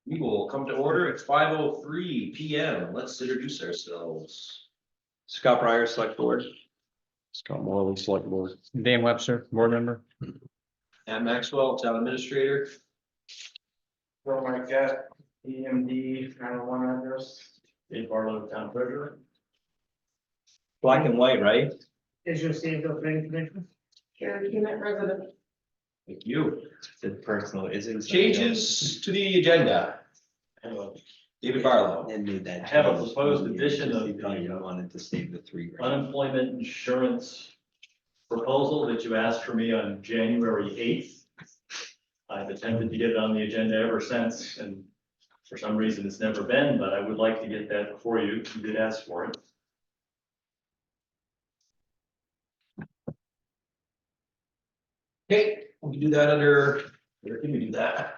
We will come to order. It's 5:03 PM. Let's introduce ourselves. Scott Pryor, Select Board. Scott Morley, Select Board. Dan Webster, Board Member. Matt Maxwell, Town Administrator. Bill Marquette, EMD 901 address. Dave Barlow, Town Treasurer. Black and white, right? Is your Stevenville Planning Commission? Karen Hemet, resident. Thank you. The personal isn't. Changes to the agenda. David Barlow. And made that. I have a change. proposed addition of You thought you wanted to save the 3 grand. unemployment insurance proposal that you asked for me on January 8th. I've attempted to get it on the agenda ever since, and for some reason it's never been, but I would like to get that before you. You did ask for it. Okay, we can do that under, where can we do that?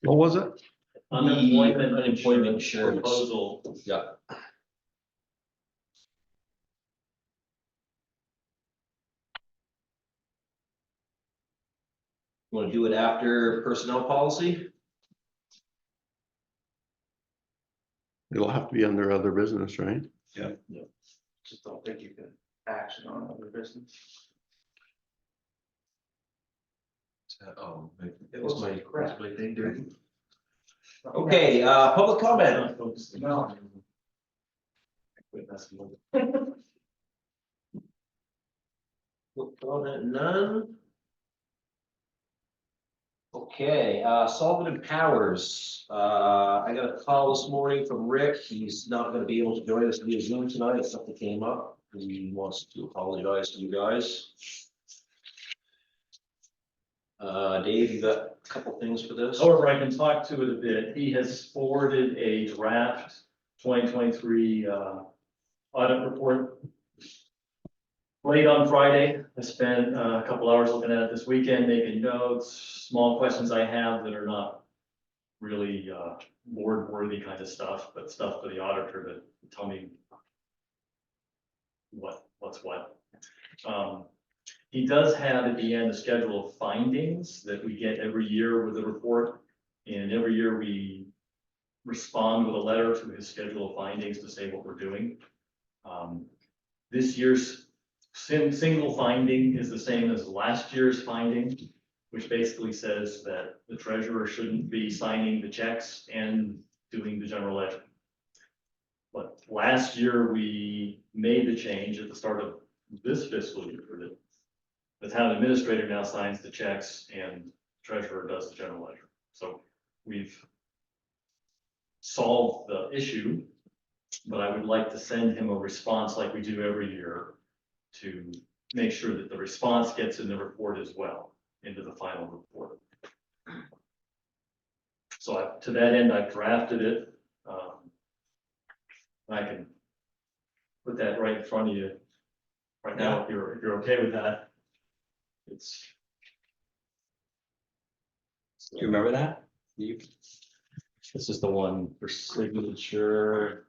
What was it? Unemployment unemployment insurance insurance. proposal. Yeah. Want to do it after personnel policy? It'll have to be under other business, right? Just don't think you can action on other business. Oh, it was my thing during. Okay, public comment. No. Public comment, none. Okay, Sullivan and Powers, I got a call this morning from Rick. He's not gonna be able to join us via Zoom tonight. Something came up. He wants to apologize to you guys. Dave, you got a couple things for this? However, I can talk to it a bit. He has forwarded a draft 2023 audit report. Late on Friday, I spent a couple hours looking at it this weekend, making notes, small questions I have that are not really board worthy kind of stuff, but stuff for the auditor to tell me what's what. He does have at the end a schedule of findings that we get every year with the report. And every year we respond with a letter to his schedule of findings to say what we're doing. This year's single finding is the same as last year's finding, which basically says that the treasurer shouldn't be signing the checks and doing the general ledger. But last year we made the change at the start of this fiscal year that the town administrator now signs the checks and treasurer does the general ledger. So we've solved the issue, but I would like to send him a response like we do every year to make sure that the response gets in the report as well, into the final report. So to that end, I've drafted it. I can put that right in front of you right now, if you're okay with that. It's. Do you remember that? This is the one for signature.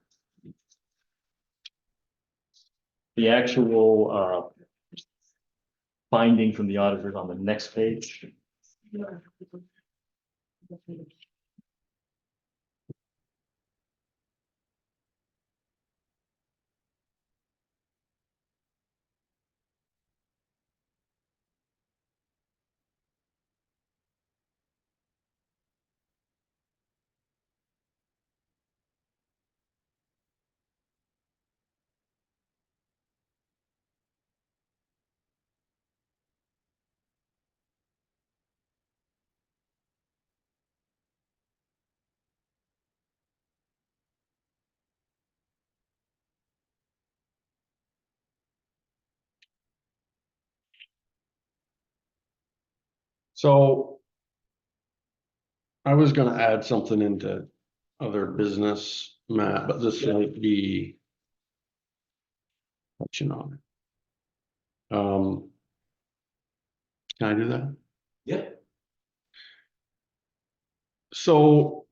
The actual finding from the auditors on the next page. So I was gonna add something into other business, Matt, but this might be touching on it. Can I do that? Yeah. So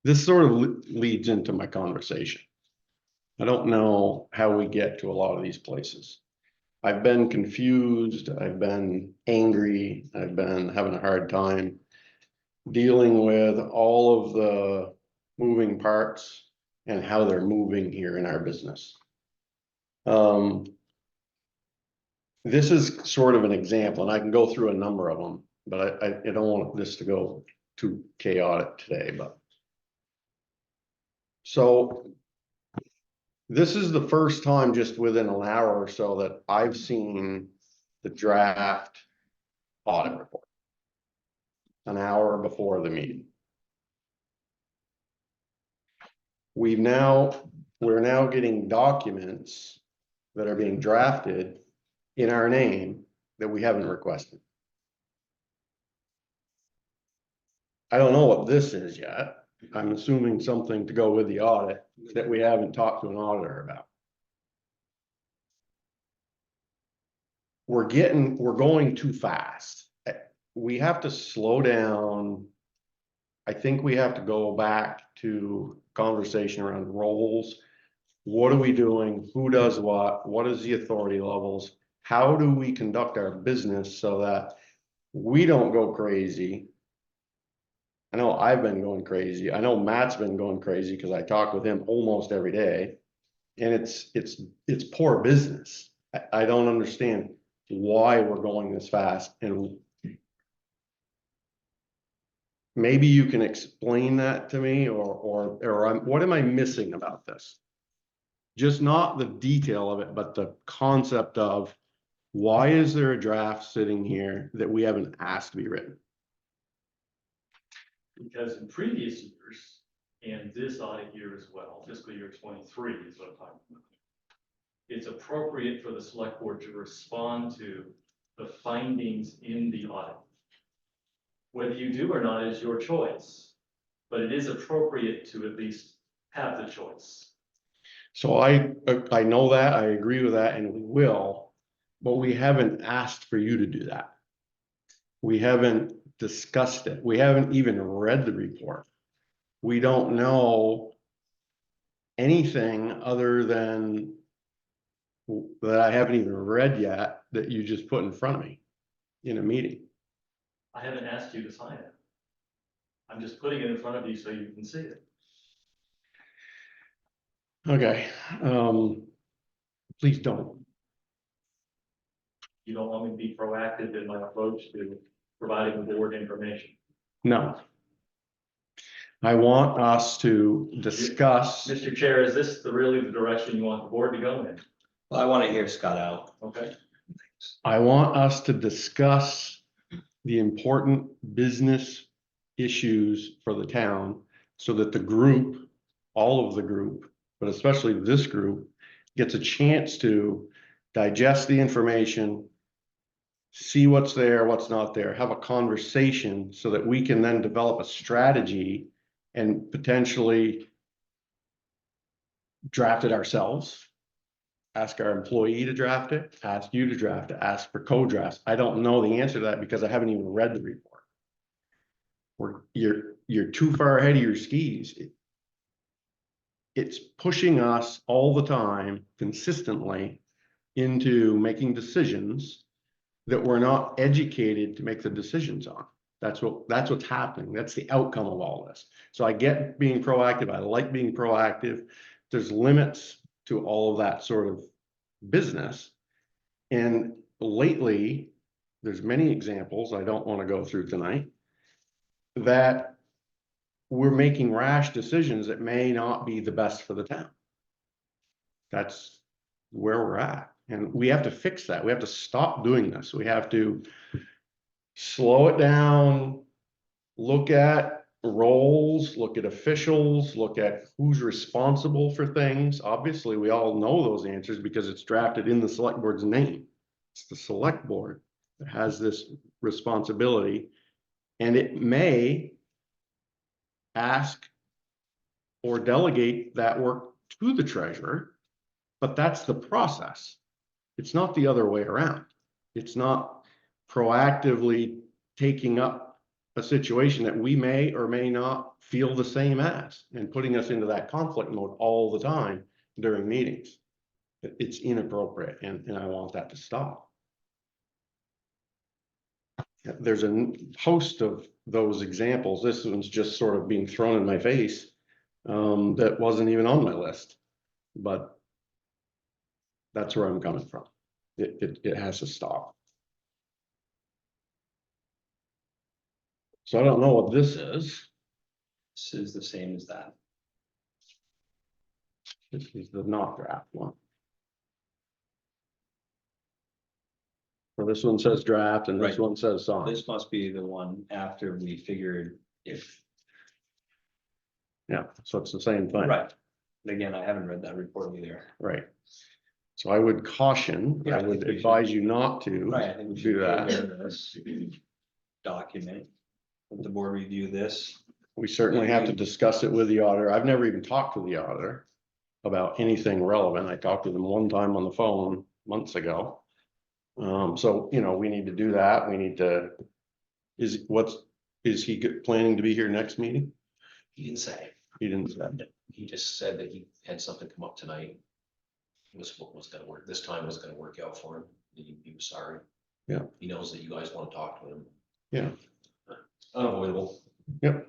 this sort of leads into my conversation. I don't know how we get to a lot of these places. I've been confused, I've been angry, I've been having a hard time dealing with all of the moving parts and how they're moving here in our business. This is sort of an example, and I can go through a number of them, but I don't want this to go too chaotic today, but. So. This is the first time just within an hour or so that I've seen the draft audit report. An hour before the meeting. We're now getting documents that are being drafted in our name that we haven't requested. I don't know what this is yet. I'm assuming something to go with the audit that we haven't talked to an auditor about. We're going too fast. We have to slow down. I think we have to go back to conversation around roles. What are we doing? Who does what? What is the authority levels? How do we conduct our business so that we don't go crazy? I know I've been going crazy. I know Matt's been going crazy because I talk with him almost every day. And it's poor business. I don't understand why we're going this fast, and maybe you can explain that to me, or what am I missing about this? Just not the detail of it, but the concept of why is there a draft sitting here that we haven't asked to be written? Because in previous years, and this audit year as well, fiscal year 23 is what I'm talking about. It's appropriate for the select board to respond to the findings in the audit. Whether you do or not is your choice, but it is appropriate to at least have the choice. So I know that, I agree with that, and we will, but we haven't asked for you to do that. We haven't discussed it. We haven't even read the report. We don't know anything other than that I haven't even read yet that you just put in front of me in a meeting. I haven't asked you to sign it. I'm just putting it in front of you so you can see it. Okay, please don't. You don't want me to be proactive in my approach to providing the board information. No. I want us to discuss. Mr. Chair, is this really the direction you want the board to go in? Well, I want to hear Scott out. Okay. I want us to discuss the important business issues for the town so that the group, all of the group, but especially this group, gets a chance to digest the information, see what's there, what's not there, have a conversation so that we can then develop a strategy and potentially draft it ourselves. Ask our employee to draft it, ask you to draft it, ask for co-drafts. I don't know the answer to that because I haven't even read the report. You're too far ahead of your skis. It's pushing us all the time, consistently, into making decisions that we're not educated to make the decisions on. That's what's happening. That's the outcome of all this. So I get being proactive. I like being proactive. There's limits to all of that sort of business. And lately, there's many examples I don't want to go through tonight that we're making rash decisions that may not be the best for the town. That's where we're at. And we have to fix that. We have to stop doing this. We have to slow it down, look at roles, look at officials, look at who's responsible for things. Obviously, we all know those answers because it's drafted in the select board's name. It's the select board that has this responsibility, and it may ask or delegate that work to the treasurer, but that's the process. It's not the other way around. It's not proactively taking up a situation that we may or may not feel the same as and putting us into that conflict mode all the time during meetings. It's inappropriate and I want that to stop. There's a host of those examples. This one's just sort of being thrown in my face. That wasn't even on my list, but that's where I'm coming from. It has to stop. So I don't know what this is. This is the same as that. This is the not draft one. So this one says draft and this Right. one says signed. This must be the one after we figured if, Yeah, so it's the same thing. right. And again, I haven't read that report either. Right. So I would caution, Yeah, I I think would we should- advise you not to Right, I think we do should that. prepare this document. Let the board review this. We certainly have to discuss it with the auditor. I've never even talked to the auditor about anything relevant. I talked to them one time on the phone months ago. So, you know, we need to do that. We need to, is he planning to be here next meeting? He didn't say. He didn't say. He just said that he had something come up tonight. It was what was gonna work, this time was gonna work out for him. He was sorry. Yeah. He knows that you guys want to talk to him. Yeah. Unavoidable. Yep.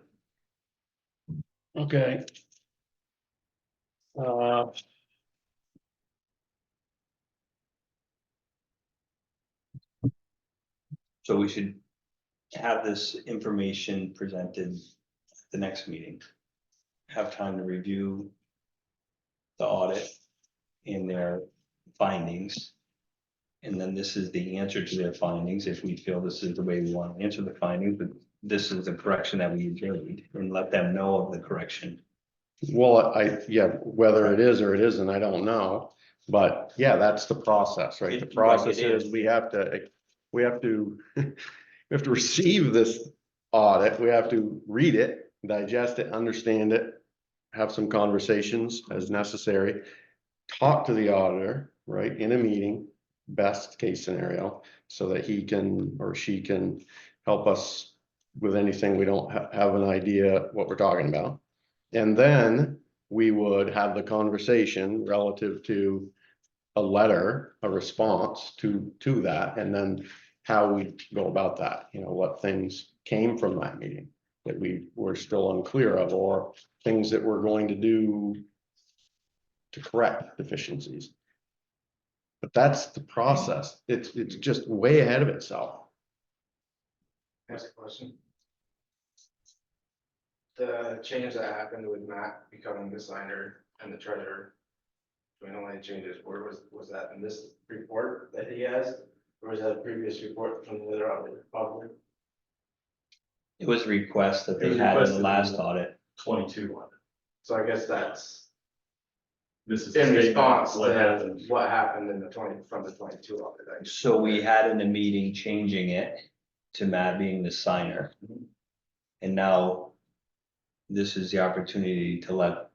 Okay. So we should have this information presented at the next meeting. Have time to review the audit and their findings. And then this is the answer to their findings, if we feel this is the way we want to answer the findings, but this is the correction that we made, and let them know of the correction. Well, yeah, whether it is or it isn't, I don't know. But yeah, that's the process, right? The Right, process it is is. we have to, we have to receive this audit. We have to read it, digest it, understand it, have some conversations as necessary. Talk to the auditor, right, in a meeting, best case scenario, so that he can or she can help us with anything we don't have an idea what we're talking about. And then we would have the conversation relative to a letter, a response to that, and then how we go about that, you know, what things came from that meeting that we were still unclear of, or things that we're going to do to correct deficiencies. But that's the process. It's just way ahead of itself. Ask a question. The change that happened with Matt becoming the signer and the treasurer. Doing all the changes, where was that in this report that he has? Or was that a previous report from the other auditor, probably? It was a request that It they was had in the requested. last audit. 22 on it. So I guess that's This is. the in statement, response what to happened. what happened in the from the 22 audit. I guess. So we had in the meeting changing it to Matt being the signer. And now this is the opportunity to let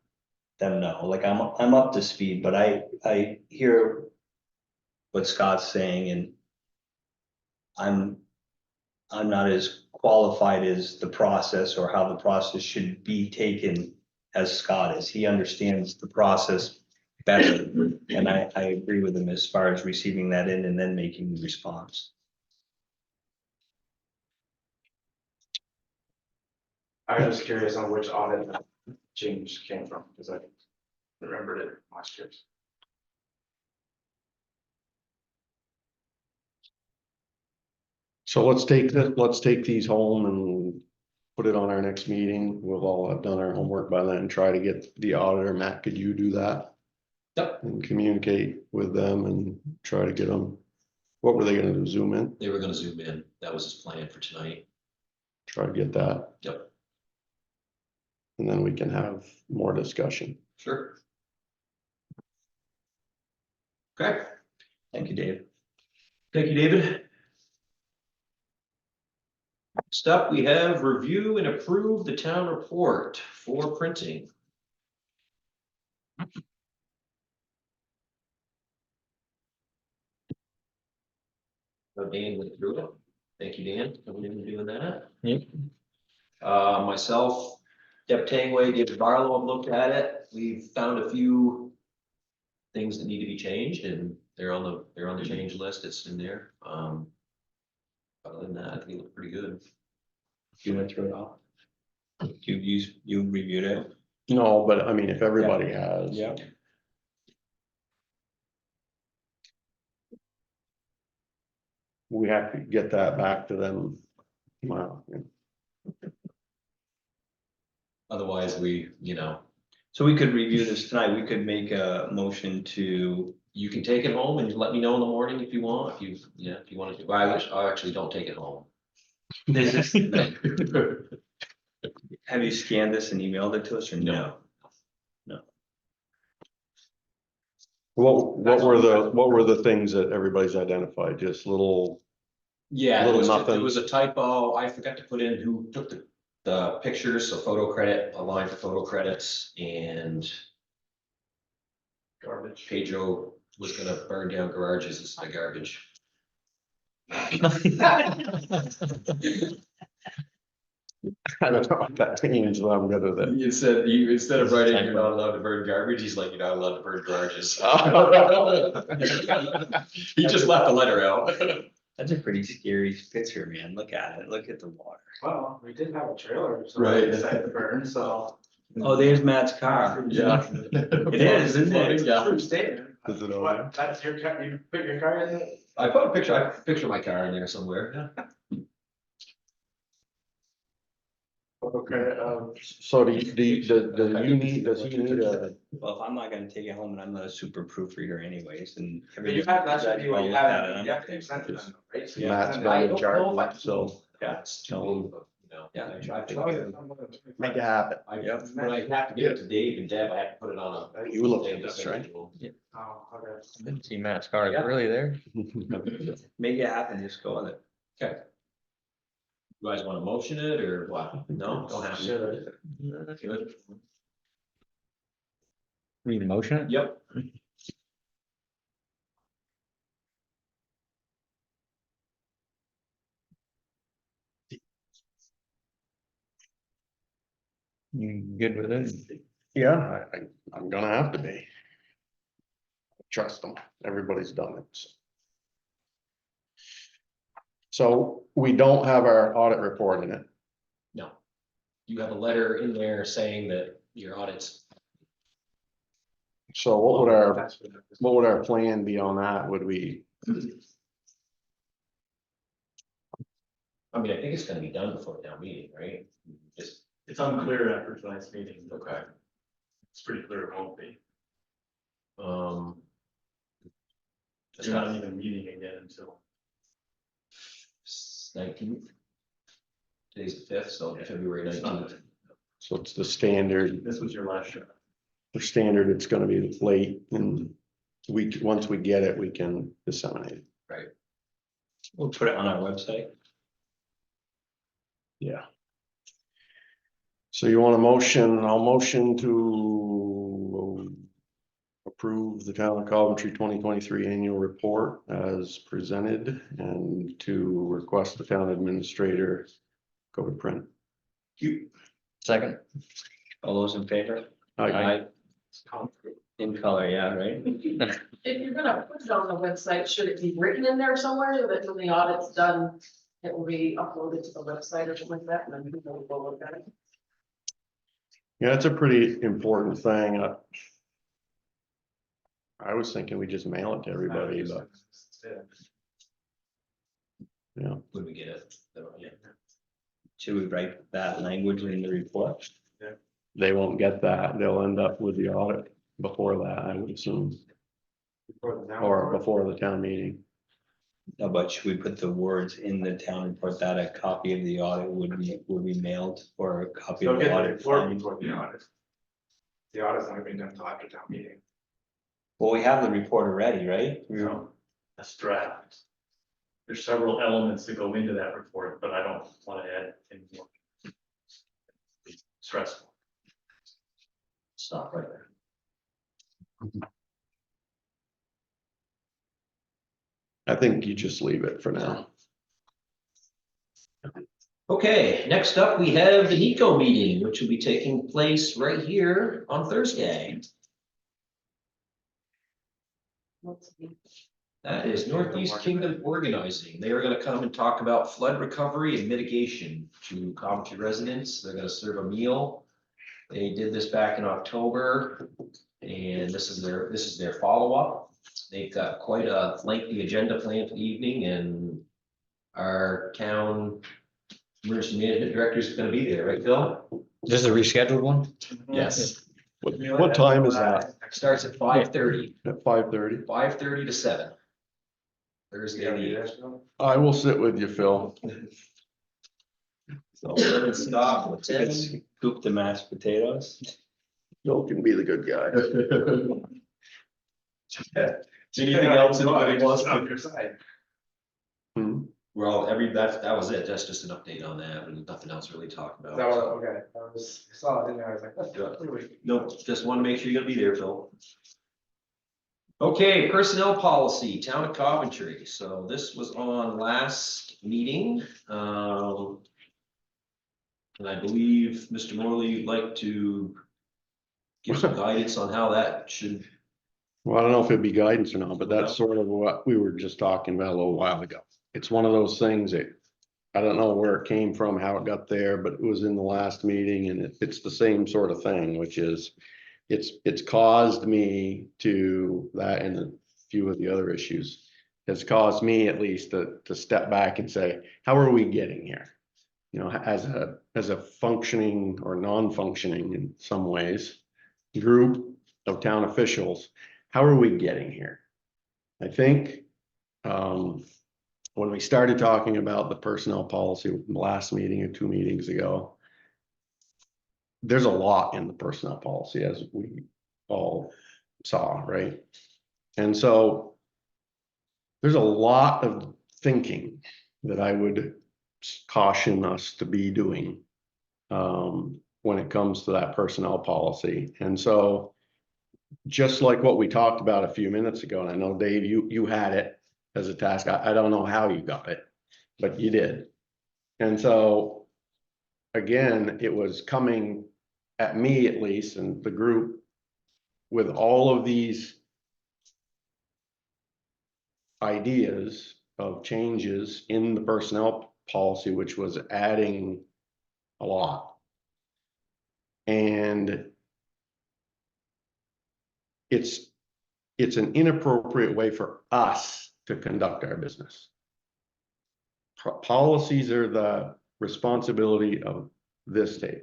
them know, like, I'm up to speed, but I hear what Scott's saying, and I'm not as qualified as the process or how the process should be taken as Scott is. He understands the process better, and I agree with him as far as receiving that in and then making the response. I was just curious on which audit that change came from, because I remembered it last year. So let's take these home and put it on our next meeting. We'll all have done our homework by then and try to get the auditor. Matt, could you do that? Yep. And communicate with them and try to get them, what were they gonna do, zoom in? They were gonna zoom in. That was his plan for tonight. Try to get that, Yep, and then we can have more discussion. sure. Okay, Thank you, Dave. thank you, David. Next up, we have review and approve the town report for printing. So Dan went through it. Thank you, Dan, coming in and doing that. Yep. Myself, Deb Tangway, David Barlow have looked at it. We've found a few things that need to be changed, and they're on the change list, it's in there. Other than that, I think it looked pretty good. You went through it all? You reviewed it? No, but I mean, if everybody has. Yeah. We have to get that back to them. Wow. Otherwise, So we could review this tonight. We could make a motion to, you can take it home and let me know in the morning if you want, if you want to, I actually don't take it home. is this, have you scanned this and emailed it to us or no? What were the things that everybody's identified? Just little, Yeah, Little there nothing. was a typo, I forgot to put in who took the pictures, so photo credit, a line for photo credits, and Garbage. Pedro was gonna burn down garages instead of garbage. I don't know what that means, but I'm good with it. Instead of writing, you're not allowed to burn garbage, he's like, you're not allowed to burn garages. He just left the letter out. That's a pretty scary picture, man. Look at it. Look at the water. Well, we did have a trailer, so Right. we decided to burn, so. Oh, there's Matt's car. Yeah. It is, isn't it? Yeah. True statement. Is it over? What, that's your car, you put your car in it? I put a picture of my car in there somewhere. Photo credit of. So does he need a, Well, if I'm not gonna take it home and I'm not a super proofreader anyways, and. But you have, that should be what you Everybody have, looked at it, you I'm have to okay. send it to them, right? So Yeah. you Matt's send been it- in charge, so Yeah, it's too late, but, Yeah. I think make it happen. Yep. when I have to give it to Dave and Deb, I have to put it on a. You looked at this, right? Oh, okay. Didn't see Matt's car, Yeah. really there? Make it happen, just go with it. Okay. You guys want to motion it or what? No, don't have to. Should. Good. Need a motion? Yep. You good with it? Yeah, I'm gonna have to be. Trust them, everybody's done it. So we don't have our audit report in it. No. You have a letter in there saying that your audits, So what would our plan be on that? Would we, I mean, I think it's gonna be done before the town meeting, right? Just, It's unclear after tonight's meeting. okay. It's pretty clear it won't be. Just You're not even meeting again until. 19th. Today's the 5th, so February 19th. so it's the standard, This was your last shot. the standard, it's gonna be late and once we get it, we can disseminate it. We'll put it on our website. Yeah. So you want a motion, I'll motion to approve the town of Coventry 2023 annual report as presented and to request the town administrator go to print. Second? All those in favor? Aye. In color, yeah, right? If you're gonna put it on the website, should it be written in there somewhere that when the audit's done, it will be uploaded to the website or something like that, and then people will go look at it? Yeah, it's a pretty important thing. I was thinking we just mail it to everybody, but yeah. When we get it. Yeah. Should we write that language in the report? They won't get that. They'll end up with the audit before that, I would assume, or before the town meeting. No, but should we put the words in the town report that a copy of the audit would be mailed or a copy They'll of get the the audit? report signed? before the audit. The audit's not being done until after town meeting. Well, we have the report already, right? No, that's draft. There's several elements that go into that report, but I don't want to add any more. It's stressful. Stop right there. I think you just leave it for now. Okay, next up, we have the NECO meeting, which will be taking place right here on Thursday. What's the- That is Northeast Kingdom Organizing. They are gonna come and talk about flood recovery and mitigation to Coventry residents. They're gonna serve a meal. They did this back in October, and this is their follow-up. They've got quite a lengthy agenda planned for the evening, and our town emergency management director is gonna be there, right, Phil? This is a rescheduled one? Yes. What time is that? Starts at 5:30. At 5:30? 5:30 to 7. You Thursday gotta be evening. there still? I will sit with you, Phil. So stop, attend. Coop the mashed potatoes. Phil can be the good guy. Anything else anybody wants On to? your side. Hmm. Well, that was it. That's just an update on that, and nothing else really to talk Is that what, about. okay, I saw it in there, I was like, that's Good. good. No, just want to make sure you're gonna be there, Phil. Okay, personnel policy, town of Coventry. So this was on last meeting. And I believe, Mr. Morley, you'd like to give some guidance on how that should. Well, I don't know if it'd be guidance or not, but that's sort of what we were just talking about a little while ago. It's one of those things that I don't know where it came from, how it got there, but it was in the last meeting, and it's the same sort of thing, which is it's caused me to, that and a few of the other issues, has caused me at least to step back and say, how are we getting here? You know, as a functioning or non-functioning in some ways group of town officials, how are we getting here? I think when we started talking about the personnel policy last meeting or 2 meetings ago, there's a lot in the personnel policy, as we all saw, right? And so there's a lot of thinking that I would caution us to be doing when it comes to that personnel policy. And so just like what we talked about a few minutes ago, and I know, Dave, you had it as a task. I don't know how you got it, but you did. And so again, it was coming at me at least, and the group, with all of these ideas of changes in the personnel policy, which was adding a lot. And it's an inappropriate way for us to conduct our business. Policies are the responsibility of this table.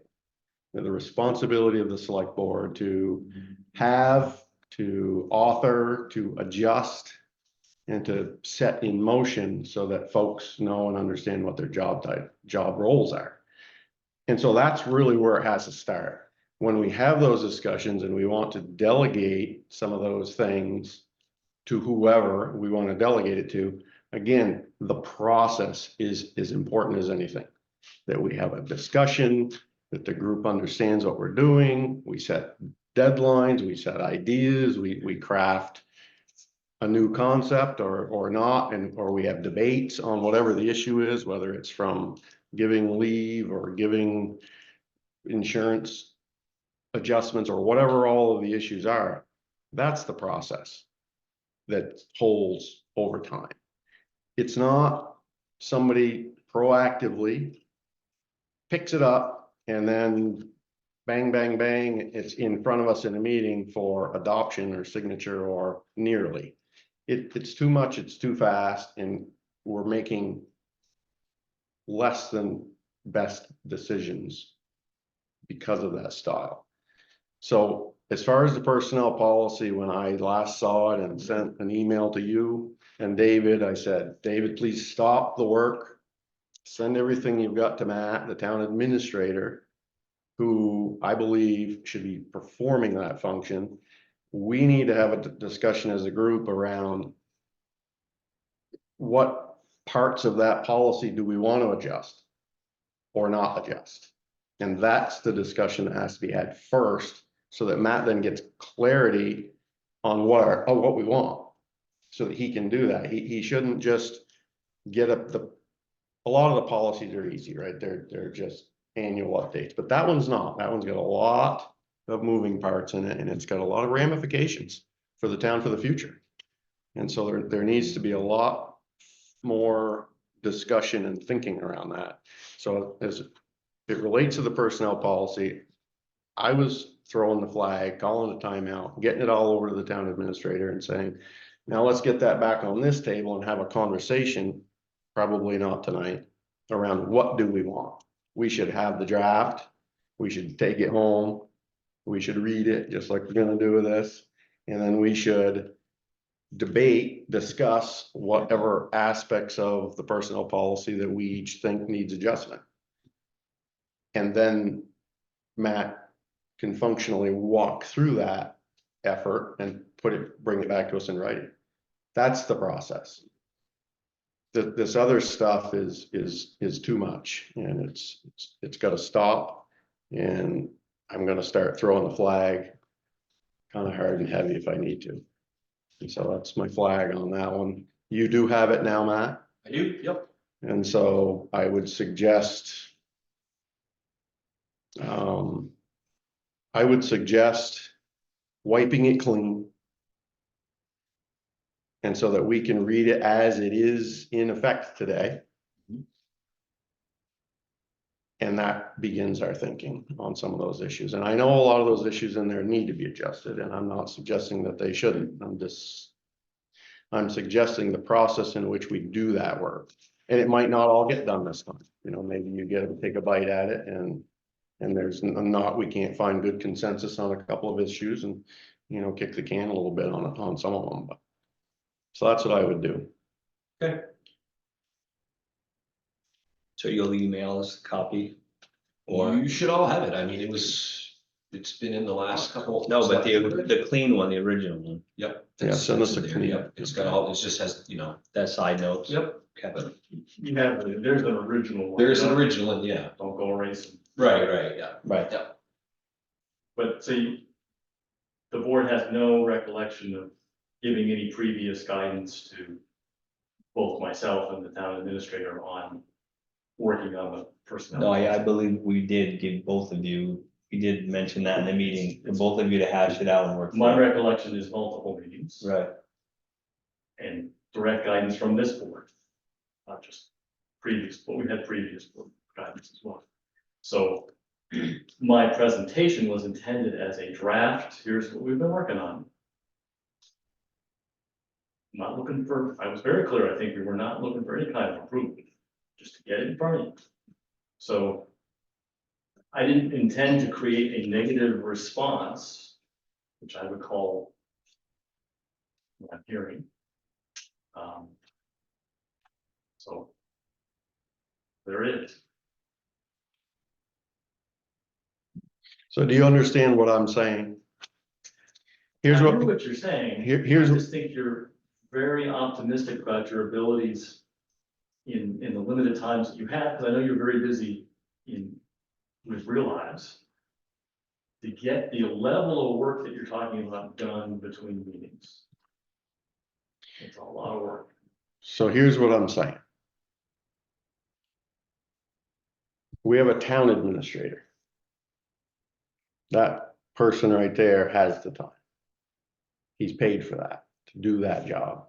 They're the responsibility of the select board to have, to author, to adjust, and to set in motion so that folks know and understand what their job roles are. And so that's really where it has to start. When we have those discussions and we want to delegate some of those things to whoever we want to delegate it to, again, the process is as important as anything. That we have a discussion, that the group understands what we're doing, we set deadlines, we set ideas, we craft a new concept or not, or we have debates on whatever the issue is, whether it's from giving leave or giving insurance adjustments or whatever all of the issues are. That's the process that holds over time. It's not somebody proactively picks it up and then bang, bang, bang, it's in front of us in a meeting for adoption or signature or nearly. It's too much, it's too fast, and we're making less than best decisions because of that style. So as far as the personnel policy, when I last saw it and sent an email to you and David, I said, David, please stop the work. Send everything you've got to Matt, the town administrator, who I believe should be performing that function. We need to have a discussion as a group around what parts of that policy do we want to adjust or not adjust. And that's the discussion that has to be had first, so that Matt then gets clarity on what we want, so that he can do that. He shouldn't just get up a lot of the policies are easy, right? They're just annual updates, but that one's not. That one's got a lot of moving parts in it, and it's got a lot of ramifications for the town for the future. And so there needs to be a lot more discussion and thinking around that. So as it relates to the personnel policy, I was throwing the flag, calling a timeout, getting it all over to the town administrator and saying, now let's get that back on this table and have a conversation, probably not tonight, around what do we want? We should have the draft, we should take it home, we should read it, just like we're gonna do with this, and then we should debate, discuss whatever aspects of the personnel policy that we each think needs adjustment. And then Matt can functionally walk through that effort and bring it back to us in writing. That's the process. This other stuff is too much, and it's gotta stop. And I'm gonna start throwing the flag kind of hard and heavy if I need to. And so that's my flag on that one. You do have it now, Matt, I do, yep. and so I would suggest wiping it clean. And so that we can read it as it is in effect today. And that begins our thinking on some of those issues. And I know a lot of those issues in there need to be adjusted, and I'm not suggesting that they shouldn't. I'm suggesting the process in which we do that work. And it might not all get done this time. You know, maybe you take a bite at it and we can't find good consensus on a couple of issues and, you know, kick the can a little bit on some of them. But so that's what I would do. Okay. So you'll email us a copy? Or, You should all have it. I mean, it's been in the last couple. no, but the clean one, the original one, Yep. Yeah, send us a there, clean. yep. It's got all, it just has, you know, that side notes. yep. Okay. But You have, there's an original one. there's an original, and yeah. Don't go erasing. Right, yeah. Right. Yeah. But see, the board has no recollection of giving any previous guidance to both myself and the town administrator on working on the personnel. No, I believe we did give both of you, we did mention that in the meeting, for both of you to hash it out and work. My through it. recollection is multiple meetings. Right, And direct guidance from this board, not just previous, but we had previous board guidance as well. So my presentation was intended as a draft. Here's what we've been working on. Not looking for, I was very clear, I think we were not looking for any kind of improvement, just to get it in front of you. So I didn't intend to create a negative response, which I would call not hearing. So there it is. So do you understand what I'm saying? Here's I what, hear what you're saying. here's I just think you're very optimistic about your abilities in the limited times that you have, because I know you're very busy with real lives. To get the level of work that you're talking about done between meetings. It's a lot of work. So here's what I'm saying. We have a town administrator. That person right there has the time. He's paid for that, to do that job.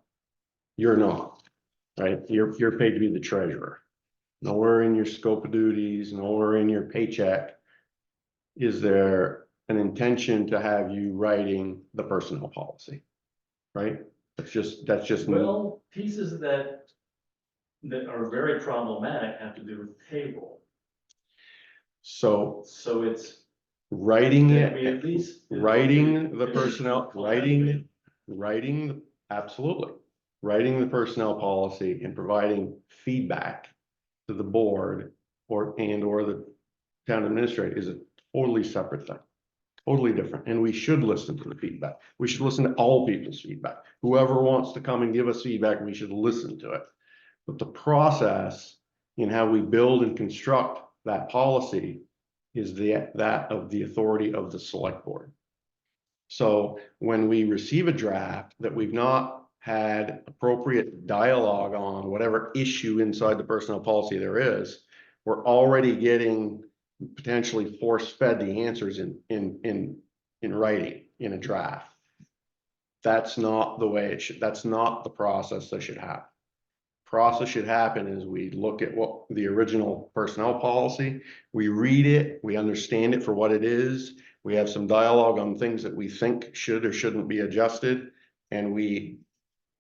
You're not, right? You're paid to be the treasurer. Nowhere in your scope of duties, nowhere in your paycheck is there an intention to have you writing the personnel policy, right? That's just. Well, pieces that are very problematic have to do with payroll. So So it's. writing that we it, at least. writing the personnel, absolutely. Writing the personnel policy and providing feedback to the board or the town administrator is a totally separate thing. Totally different, and we should listen to the feedback. We should listen to all people's feedback. Whoever wants to come and give us feedback, we should listen to it. But the process in how we build and construct that policy is that of the authority of the select board. So when we receive a draft that we've not had appropriate dialogue on whatever issue inside the personnel policy there is, we're already getting potentially force-fed the answers in writing, in a draft. That's not the way it should, that's not the process that should happen. Process should happen is we look at what the original personnel policy, we read it, we understand it for what it is. We have some dialogue on things that we think should or shouldn't be adjusted, and we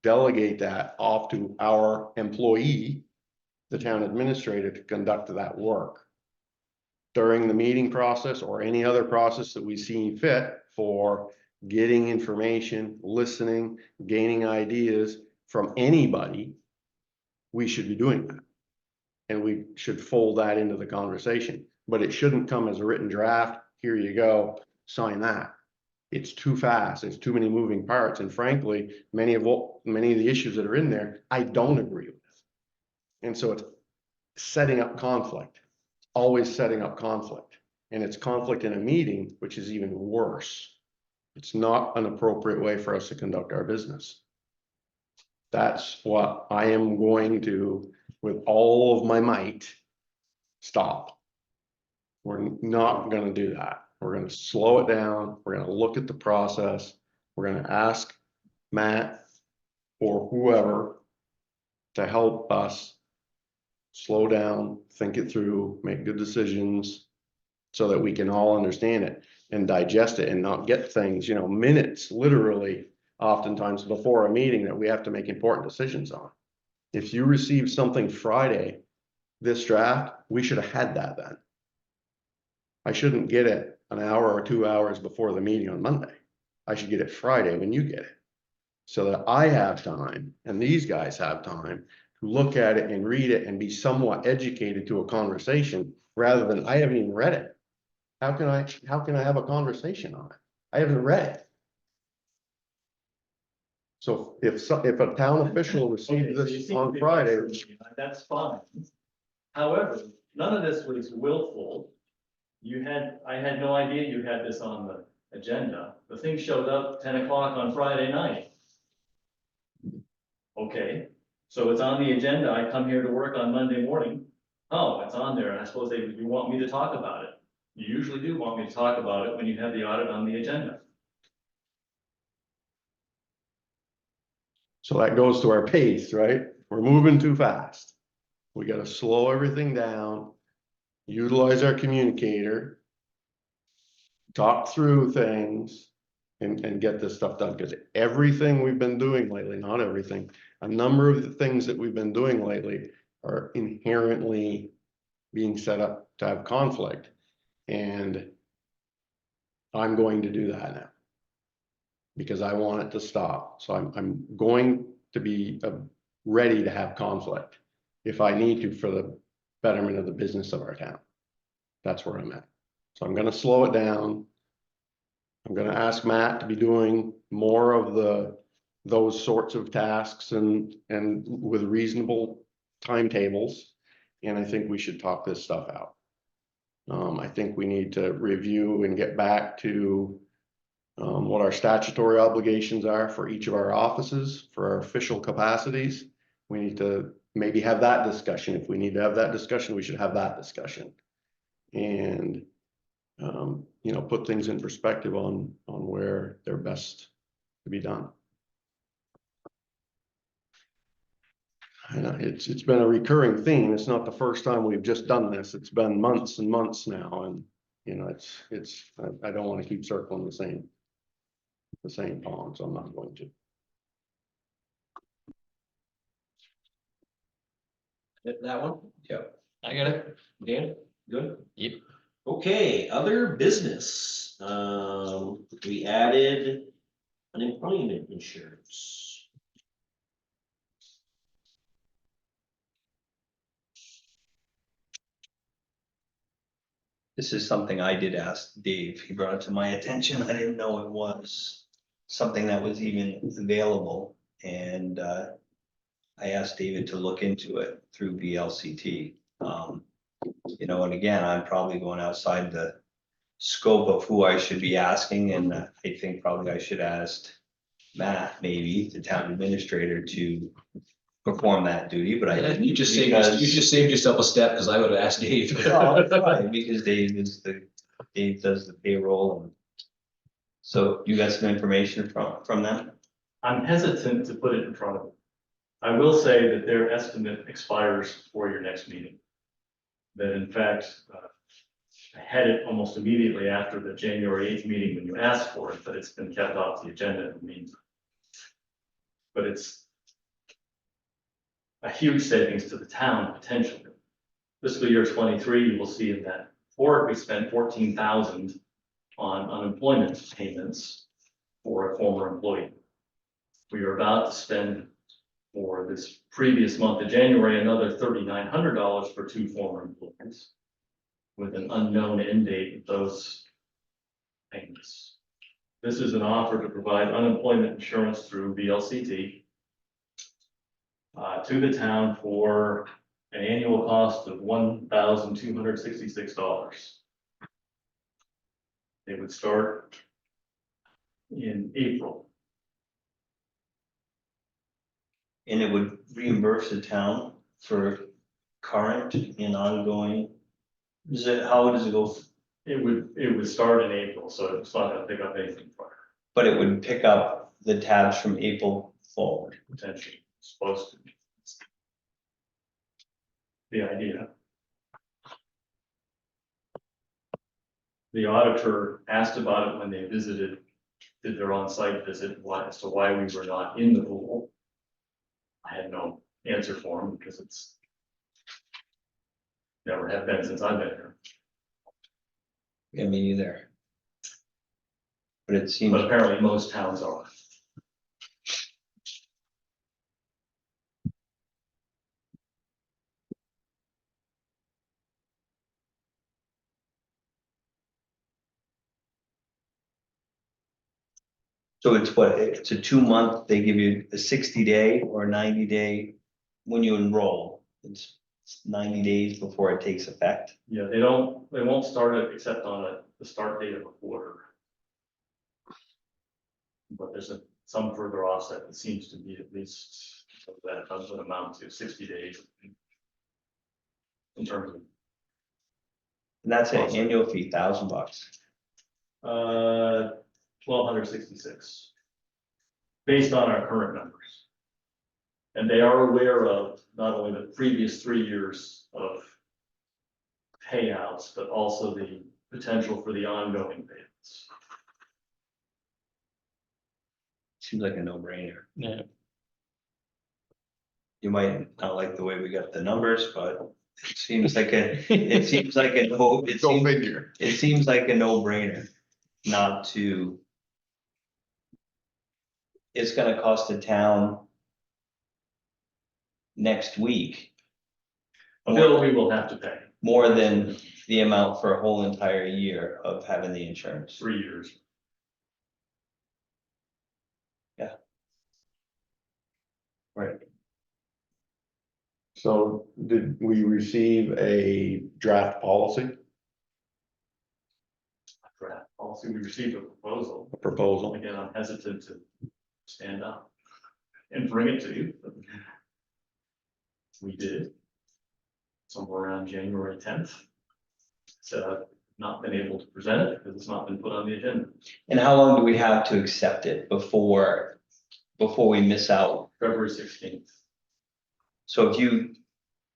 delegate that off to our employee, the town administrator, to conduct that work during the meeting process or any other process that we see fit for getting information, listening, gaining ideas from anybody. We should be doing that. And we should fold that into the conversation, but it shouldn't come as a written draft. Here you go, sign that. It's too fast. There's too many moving parts. And frankly, many of the issues that are in there, I don't agree with. And so it's setting up conflict, always setting up conflict. And it's conflict in a meeting, which is even worse. It's not an appropriate way for us to conduct our business. That's what I am going to, with all of my might, stop. We're not gonna do that. We're gonna slow it down. We're gonna look at the process. We're gonna ask Matt or whoever to help us slow down, think it through, make good decisions so that we can all understand it and digest it and not get things, minutes, literally, oftentimes before a meeting that we have to make important decisions on. If you receive something Friday, this draft, we should have had that then. I shouldn't get it an hour or 2 hours before the meeting on Monday. I should get it Friday when you get it. So that I have time and these guys have time to look at it and read it and be somewhat educated to a conversation rather than I haven't even read it. How can I have a conversation on it? I haven't read it. So if a town official Okay, received so you this seem to on be Friday, frustrated, that's fine. However, none of this was willful. I had no idea you had this on the agenda. The thing showed up 10 o'clock on Friday night. Okay, so it's on the agenda. I come here to work on Monday morning. Oh, it's on there, and I suppose you want me to talk about it. You usually do want me to talk about it when you have the audit on the agenda. so that goes to our pace, right? We're moving too fast. We gotta slow everything down, utilize our communicator, talk through things, and get this stuff done, because everything we've been doing lately, not everything, a number of the things that we've been doing lately are inherently being set up to have conflict. And I'm going to do that now, because I want it to stop. So I'm going to be ready to have conflict if I need to for the betterment of the business of our town. That's where I'm at. So I'm gonna slow it down. I'm gonna ask Matt to be doing more of those sorts of tasks and with reasonable timetables. And I think we should talk this stuff out. I think we need to review and get back to what our statutory obligations are for each of our offices, for our official capacities. We need to maybe have that discussion. If we need to have that discussion, we should have that discussion. And, put things in perspective on where they're best to be done. And it's been a recurring theme. It's not the first time we've just done this. It's been months and months now. And, I don't want to keep circling the same pond, so I'm not going to. That one? Yep. I got it. Dan, good? Yep. Okay, other business. We added unemployment insurance. This is something I did ask Dave. He brought it to my attention. I didn't know it was something that was even available. And I asked David to look into it through VLCT. And again, I'm probably going outside the scope of who I should be asking. And I think probably I should ask Matt, maybe the town administrator, to perform that duty, but I. You just saved yourself a step, because I would have asked Dave. Because Dave does the payroll. And so you got some information from them? I'm hesitant to put it in front of them. I will say that their estimate expires before your next meeting. That in fact, I had it almost immediately after the January 8th meeting when you asked for it, but it's been kept off the agenda in the meantime. But it's a huge savings to the town potentially. Fiscal year 23, you will see in that report, we spent 14,000 on unemployment payments for a former employee. We are about to spend for this previous month of January, another $3,900 for 2 former employees with an unknown end date of those payments. This is an offer to provide unemployment insurance through VLCT to the town for an annual cost of $1,266. It would start in April. And it would reimburse the town for current and ongoing. How does it go? It would start in April, so it's not gonna pick up anything prior, But it would pick up the tabs from April forward. potentially, supposed to. The idea. The auditor asked about it when they visited, did their on-site visit, as to why we were not in the pool. I had no answer for him because it's never have been since I've been here, Yeah, me either. But it seems, but apparently most towns are. so it's what, it's a 2 month, they give you a 60-day or 90-day when you enroll. It's 90 days before it takes effect. Yeah, they won't start it except on the start date of a quarter. But there's some further offset that seems to be at least, so that doesn't amount to 60 days. In terms of, And that's an annual fee, $1,000. 1,266. Based on our current numbers. And they are aware of not only the previous 3 years of payouts, but also the potential for the ongoing payments. Seems like a no-brainer. Yeah. You might not like the way we got the numbers, but it seems like a no, Go figure. it seems like a no-brainer not to. It's gonna cost the town next week A bill we will have to pay, more than the amount for a whole entire year of having the insurance. 3 years. Right. So did we receive a draft policy, Draft policy, we received a proposal. a proposal? Again, I'm hesitant to stand up and bring it to you. But we did. Somewhere around January 10th. So I've not been able to present it because it's not been put on the agenda. And how long do we have to accept it before we miss out? February 16th. So if you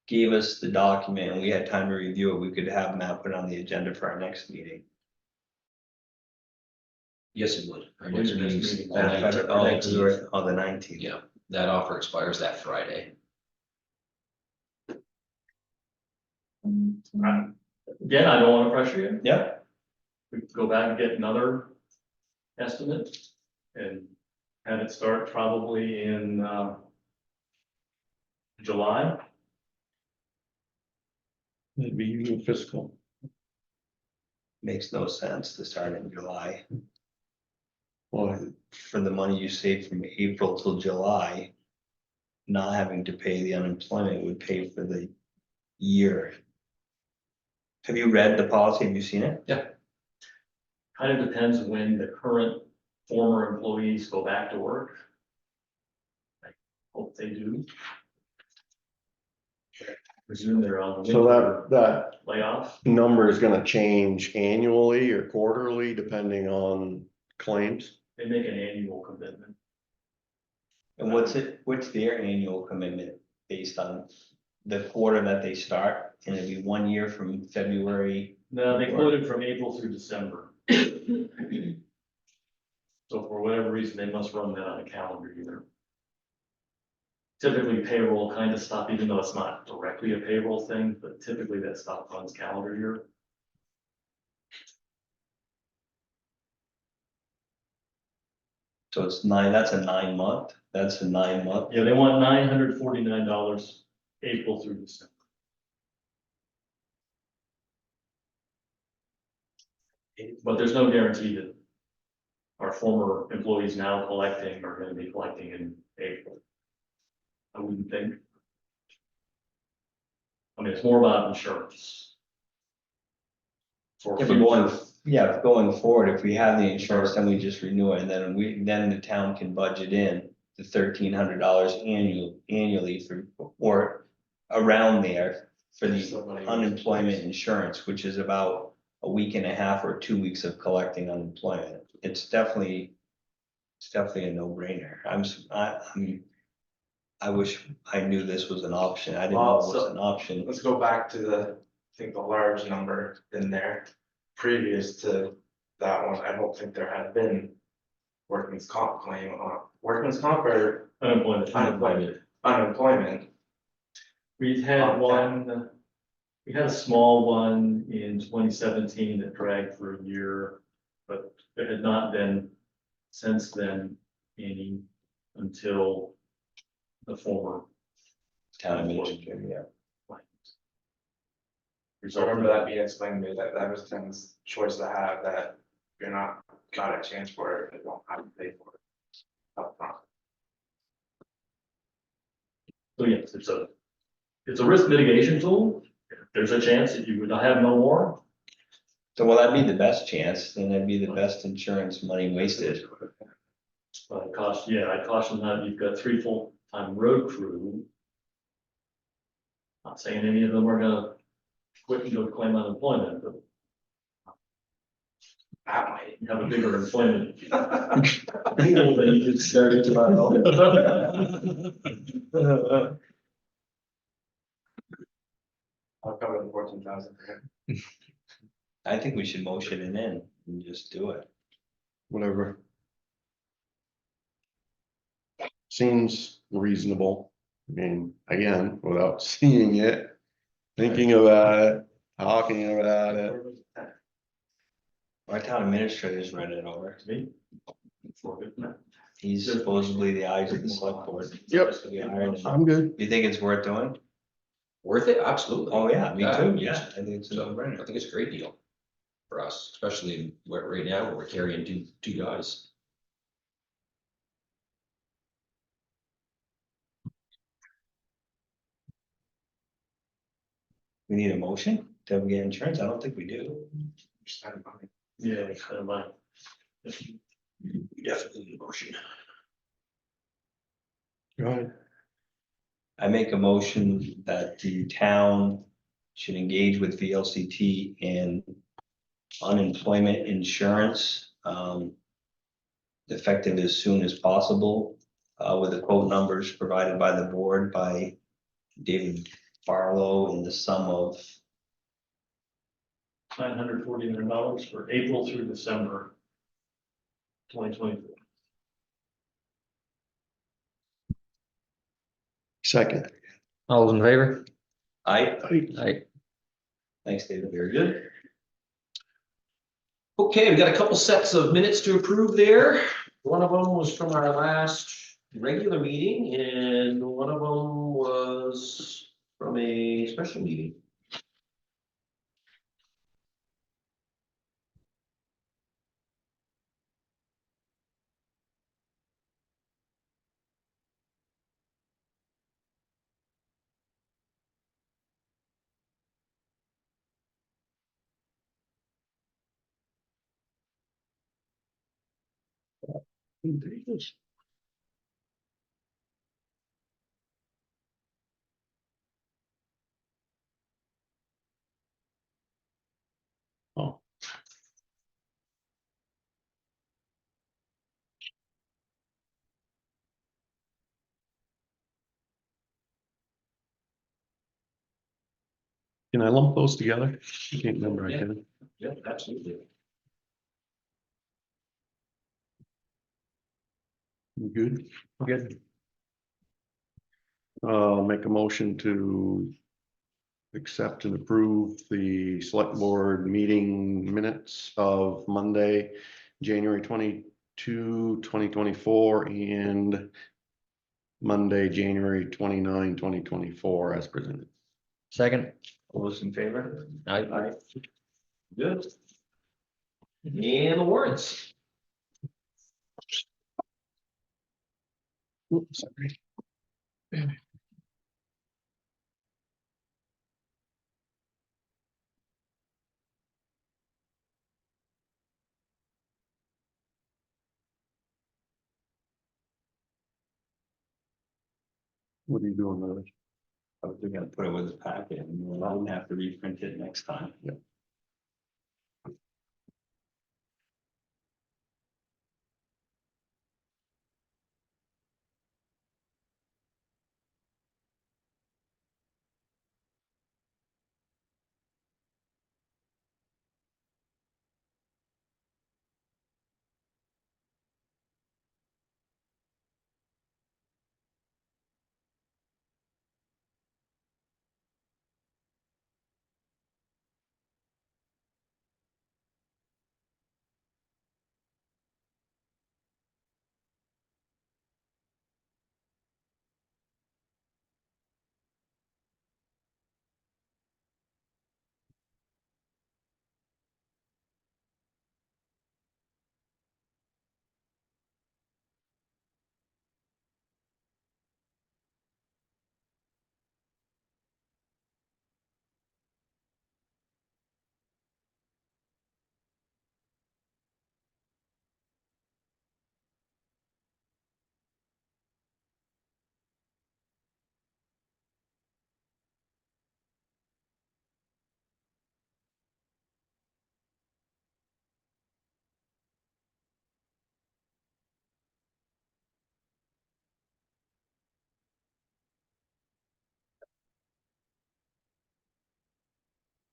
gave us the document and we had time to review it, we could have Matt put on the agenda for our next meeting. Yes, it would. Our When's next your next meeting's meeting? the 19th. Oh, 'cause we're on the 19th. Yeah, that offer expires that Friday. Again, I don't want to pressure you. Yeah, We could go back and get another estimate and have it start probably in July. It'd be new fiscal. makes no sense to start in July. Well, For the money you save from April till July, not having to pay the unemployment would pay for the year. Have you read the policy? Have you seen it? Kind of depends when the current former employees go back to work. I hope they do. Presume they're on the so winter that layoff. number is gonna change annually or quarterly depending on claims. They make an annual commitment. And what's their annual commitment based on the quarter that they start? And it'd be 1 year from February. No, they quoted from April through December. So for whatever reason, they must run that on a calendar year. Typically payroll kind of stop, even though it's not directly a payroll thing, but typically that stop runs calendar year. So that's a 9 month, that's a 9 month. Yeah, they want $949, April through December. But there's no guarantee that our former employees now collecting are gonna be collecting in April. I wouldn't think. I mean, it's more about insurance. For Yeah, but going, future, yeah, going forward, if we have the insurance, then we just renew it, and then the town can budget in the $1,300 annually or around there for the Somebody- unemployment insurance, which is about a week and a half or 2 weeks of collecting unemployment. It's definitely a no-brainer. I wish I knew this was an option. I didn't know it was an option. Let's go back to I think the large number in there. Previous to that one, I don't think there had been workman's comp claim on, workman's comp or unemployment. we've had one, we had a small one in 2017 that dragged for a year, but there had not been since then any until the former. Town administrator, yeah. So I remember that being explained to me, that was the thing's choice to have, that if you're not got a chance for it, you don't have to pay for it upfront. So yes, it's a risk mitigation tool. There's a chance that you would have no more. So will that be the best chance? Then that'd be the best insurance money wasted. But I caution that you've got 3 full-time road crew. Not saying any of them are gonna quit and go claim unemployment, but That might. you have a bigger employment. Then you could start it tomorrow. I'll cover the 14,000 for him. I think we should motion it in and just do it. Whatever. Seems reasonable. I mean, again, without seeing it, thinking about it, talking about it. Our town administrator's read it over. Me? He's supposedly the eyes of the select board. Yep. We hired him. I'm good. You think it's worth doing? Worth it? Absolutely. Oh, yeah, me too, Yeah. yeah, I think it's a So I no-brainer. think it's a great deal for us, especially right now where we're carrying two guys. We need a motion to get insurance, I don't think we do. Spend money. Yeah, kind of like. We definitely need a motion. Go ahead. I make a motion that the town should engage with VLCT in unemployment insurance, effective as soon as possible, with the quote numbers provided by the board by David Barlow in the sum of $949 for April through December 2024. Second. All those in favor? I, Aye. thanks, David, very good. Okay, we got a couple sets of minutes to approve there. One of them was from our last regular meeting and one of them was from a special meeting. Oh. Can I lump those together? I can't remember. I Yeah. can. Yeah, absolutely. You good? Good. Make a motion to accept and approve the select board meeting minutes of Monday, January 2024, and Monday, January 2024, as presented. Second. All those in favor? Aye. Good. And the warrants. Oops, sorry. What are you doing, Larry? I was gonna put it with the packet and I wouldn't have to reprint it next time.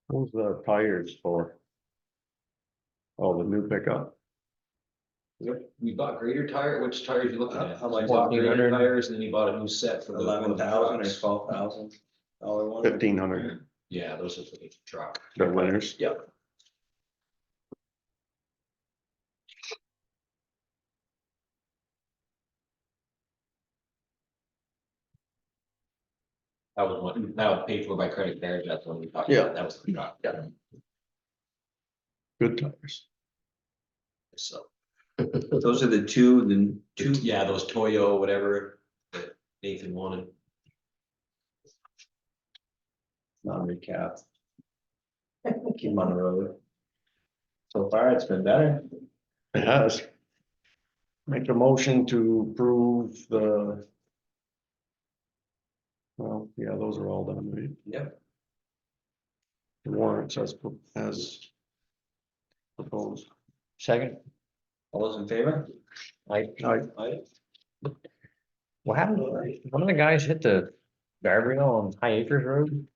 Those are tires for. Oh, the new pickup. We bought grader tire, which tires you looking at? How much? You bought grader 1400. tires and then you bought a new set for the. one of the 11,000 or trucks. 12,000 one? 1,500, Yeah, those are for the truck. the winners. Yep. That was one, that was paid for by credit card, that's when we talked Yeah. about, that was the truck. Yeah. Good tires. So, Those are the two, yeah, those Toyo, whatever, that Nathan wanted. not recap. Keep 'em on the road. So far, it's been better. It has. Make a motion to approve the. Well, yeah, those are all done, right? Yep. The warrants as proposed. Second. All those in favor? Aye. Aye. What happened? One of the guys hit the guardrail on High Acres Road,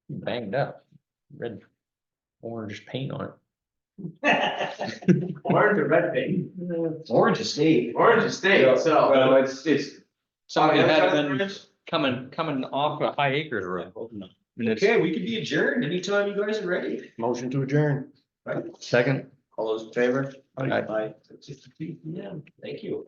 banged up, red, orange paint on it. Orange or red paint? Orange Estate. Orange estate, so. Well, it's. Somebody Oh, yeah, had that's been orange? coming off of High Acres Road. And it's Okay, we can be adjourned anytime you guys are ready. Motion to adjourn. second. All those in favor? Aye. Aye. Yeah, thank you.